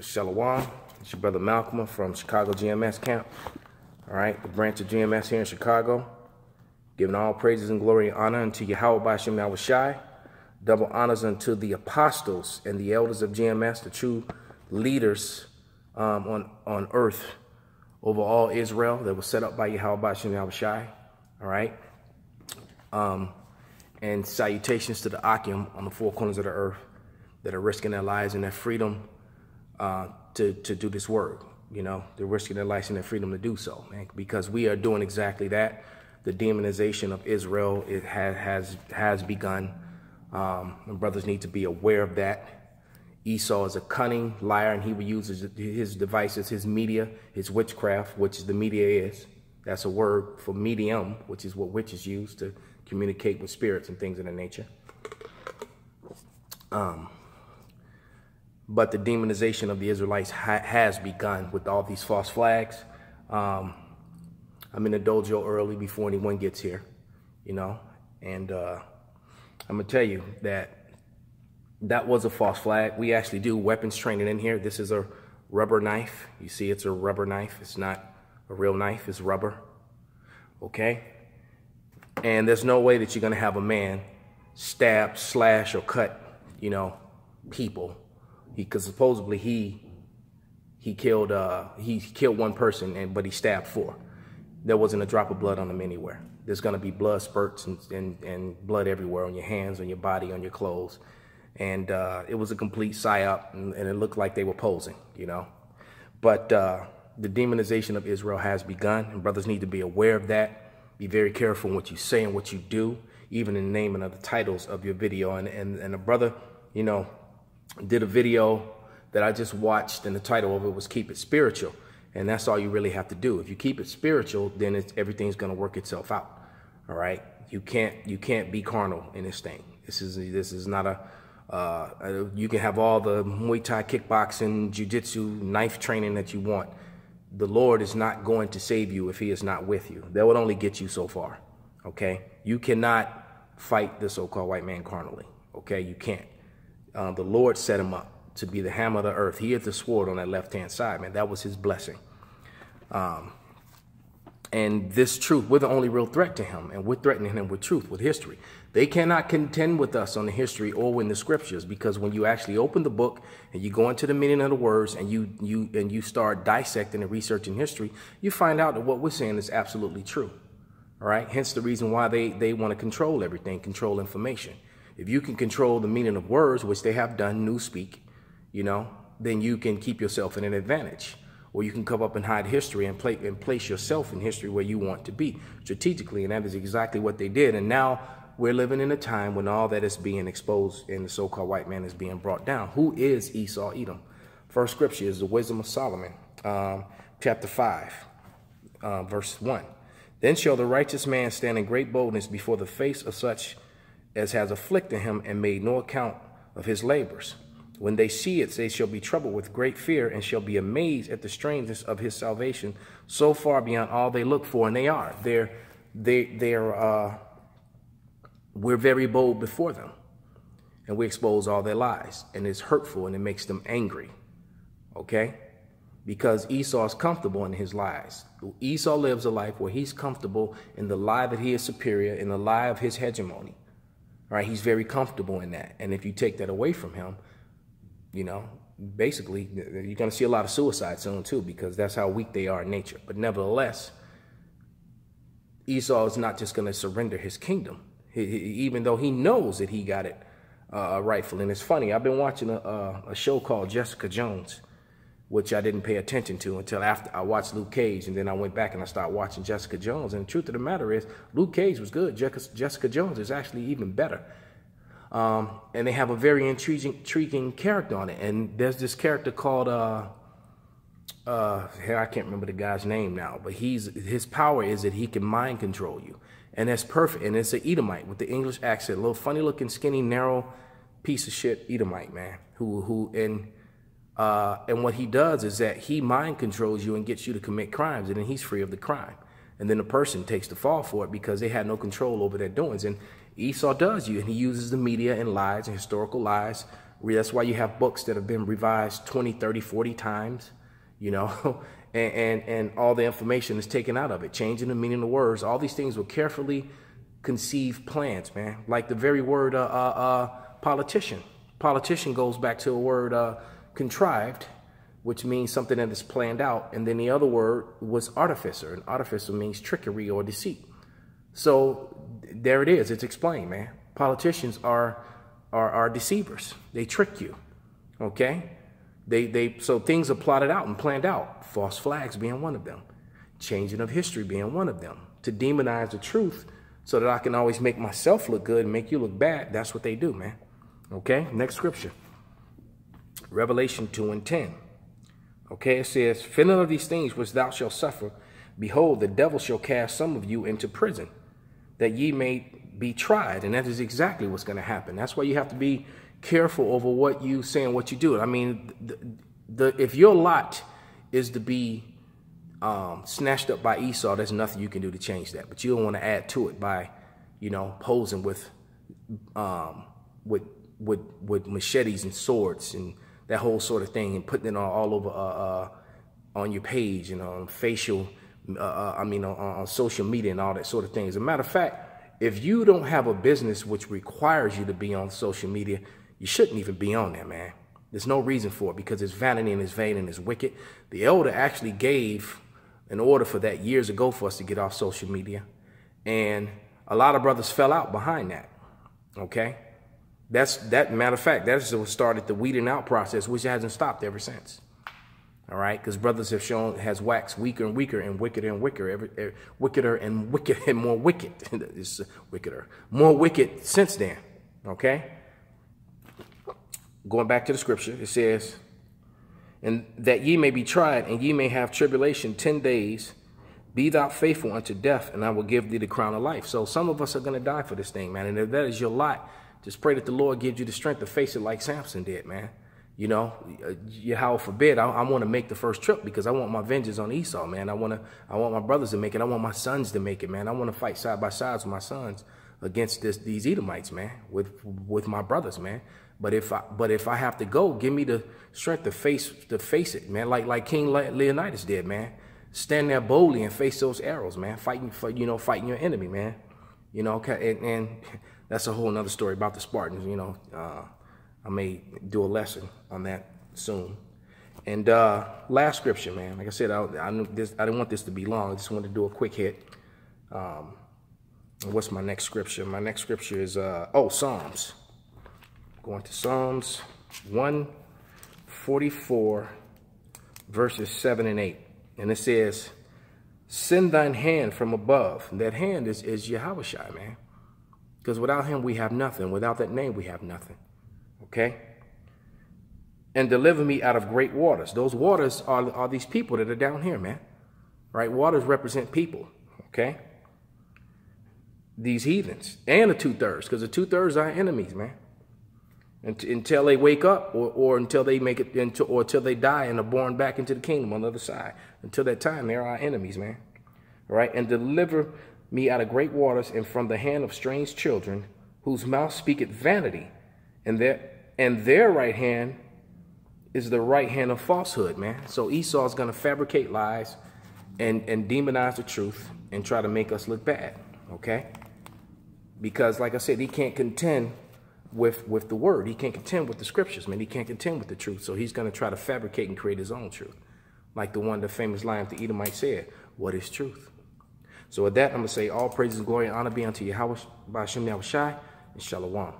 Shalom. It's your brother Malcolm from Chicago GMS camp. All right, the branch of GMS here in Chicago. Giving all praises and glory and honor unto Yahweh B'Shem Yahushai. Double honors unto the apostles and the elders of GMS, the true leaders on earth over all Israel that was set up by Yahweh B'Shem Yahushai. All right. And salutations to the Akim on the four corners of the earth that are risking their lives and their freedom to do this work. You know, they're risking their lives and their freedom to do so, man, because we are doing exactly that. The demonization of Israel, it has begun. And brothers need to be aware of that. Esau is a cunning liar, and he will use his devices, his media, his witchcraft, which the media is. That's a word for medium, which is what witches use to communicate with spirits and things of that nature. But the demonization of the Israelites has begun with all these false flags. I'm in the dojo early before anyone gets here, you know, and I'm gonna tell you that was a false flag. We actually do weapons training in here. This is a rubber knife. You see, it's a rubber knife. It's not a real knife. It's rubber. Okay. And there's no way that you're gonna have a man stab, slash, or cut, you know, people. Because supposedly he killed one person, but he stabbed four. There wasn't a drop of blood on him anywhere. There's going to be blood spurts and blood everywhere on your hands, on your body, on your clothes. And it was a complete psyop, and it looked like they were posing, you know. But the demonization of Israel has begun, and brothers need to be aware of that. Be very careful in what you say and what you do, even in the naming of the titles of your video. And a brother, you know, did a video that I just watched, and the title of it was "Keep It Spiritual." And that's all you really have to do. If you keep it spiritual, then everything's going to work itself out. All right. You can't be carnal in this thing. This is not you can have all the Muay Thai, kickboxing, jiu-jitsu, knife training that you want. The Lord is not going to save you if he is not with you. That would only get you so far. Okay. You cannot fight the so-called white man carnally. Okay. You can't. The Lord set him up to be the hammer of the earth. He had the sword on that left-hand side, man. That was his blessing. And this truth, we're the only real threat to him, and we're threatening him with truth, with history. They cannot contend with us on the history or in the scriptures, because when you actually open the book and you go into the meaning of the words and you start dissecting and researching history, you find out that what we're saying is absolutely true. All right. Hence the reason why they want to control everything, control information. If you can control the meaning of words, which they have done, newspeak, you know, then you can keep yourself in an advantage. Or you can come up and hide history and place yourself in history where you want to be strategically. And that is exactly what they did. And now we're living in a time when all that is being exposed and the so-called white man is being brought down. Who is Esau Edom? First scripture is the Wisdom of Solomon, chapter 5, verse 1. Then shall the righteous man stand in great boldness before the face of such as has afflicted him and made no account of his labors. When they see it, they shall be troubled with great fear and shall be amazed at the strangeness of his salvation, so far beyond all they look for. And they are. We're very bold before them, and we expose all their lies, and it's hurtful and it makes them angry. Okay? Because Esau is comfortable in his lies. Esau lives a life where he's comfortable in the lie that he is superior, in the lie of his hegemony. All right, he's very comfortable in that. And if you take that away from him, you know, basically, you're going to see a lot of suicide soon, too, because that's how weak they are in nature. But nevertheless, Esau is not just going to surrender his kingdom, even though he knows that he got it rightfully. And it's funny, I've been watching a show called Jessica Jones, which I didn't pay attention to until after I watched Luke Cage. And then I went back and I started watching Jessica Jones. And the truth of the matter is, Luke Cage was good. Jessica Jones is actually even better. And they have a very intriguing character on it. And there's this character called, I can't remember the guy's name now, but his power is that he can mind control you. And that's perfect. And it's an Edomite with the English accent, a little funny looking, skinny, narrow piece of shit Edomite, man, and what he does is that he mind controls you and gets you to commit crimes, and then he's free of the crime. And then the person takes the fall for it because they had no control over their doings. And Esau does you, and he uses the media and lies and historical lies, That's why you have books that have been revised 20, 30, 40 times, you know, and all the information is taken out of it, changing the meaning of the words. All these things were carefully conceived plans, man. Like the very word politician. Politician goes back to a word contrived, which means something that is planned out. And then the other word was artificer, and artificer means trickery or deceit. So there it is. It's explained, man. Politicians are deceivers. They trick you. Okay? So things are plotted out and planned out. False flags being one of them. Changing of history being one of them. To demonize the truth so that I can always make myself look good and make you look bad. That's what they do, man. Okay? Next scripture. Revelation 2:10. Okay, it says, "For none of these things which thou shalt suffer, behold, the devil shall cast some of you into prison, that ye may be tried." And that is exactly what's going to happen. That's why you have to be careful over what you say and what you do. I mean, if your lot is to be snatched up by Esau, there's nothing you can do to change that. But you don't want to add to it by, you know, posing with machetes and swords and that whole sort of thing, and putting it all over on your page, you know, on facial, on social media and all that sort of thing. As a matter of fact, if you don't have a business which requires you to be on social media, you shouldn't even be on there, man. There's no reason for it, because it's vanity and it's vain and it's wicked. The elder actually gave an order for that years ago for us to get off social media, and a lot of brothers fell out behind that. Okay. Matter of fact, that's what started the weeding out process, which hasn't stopped ever since. All right, because brothers have has waxed weaker and weaker and wickeder and wickeder, wickeder and wicked and more wicked. It's wickeder, more wicked since then. Okay. Going back to the scripture, it says, "And that ye may be tried, and ye may have tribulation 10 days. Be thou faithful unto death, and I will give thee the crown of life." So some of us are going to die for this thing, man. And if that is your lot, just pray that the Lord gives you the strength to face it like Samson did, man. You know, Yahweh forbid, I want to make the first trip, because I want my vengeance on Esau, man. I want my brothers to make it. I want my sons to make it, man. I want to fight side by side with my sons against these Edomites, man, with my brothers, man. But if I have to go, give me the strength to face it, man. Like King Leonidas did, man. Stand there boldly and face those arrows, man. Fighting your enemy, man. You know, and that's a whole nother story about the Spartans. You know, I may do a lesson on that soon. And last scripture, man. Like I said, I didn't want this to be long. I just wanted to do a quick hit. What's my next scripture? My next scripture is Psalms. Going to Psalms 144, verses 7 and 8. And it says, "Send thine hand from above." And that hand is Yahushua, man. Because without him, we have nothing. Without that name, we have nothing. Okay? "And deliver me out of great waters." Those waters are these people that are down here, man. Right? Waters represent people. Okay? These heathens. And the 2/3. Because the 2/3 are enemies, man. Until they wake up, or until they make it, or until they die and are born back into the kingdom on the other side. Until that time, they're our enemies, man. All right? "And deliver me out of great waters, and from the hand of strange children, whose mouth speaketh vanity, and their right hand is the right hand of falsehood," man. So Esau is going to fabricate lies and demonize the truth and try to make us look bad, okay? Because, like I said, he can't contend with the word. He can't contend with the scriptures, man. He can't contend with the truth. So he's going to try to fabricate and create his own truth. Like the one, the famous line of the Edomite said, "What is truth?" So with that, I'm going to say all praises and glory and honor be unto Yahweh, by Hashem Yahushai, and Shalom.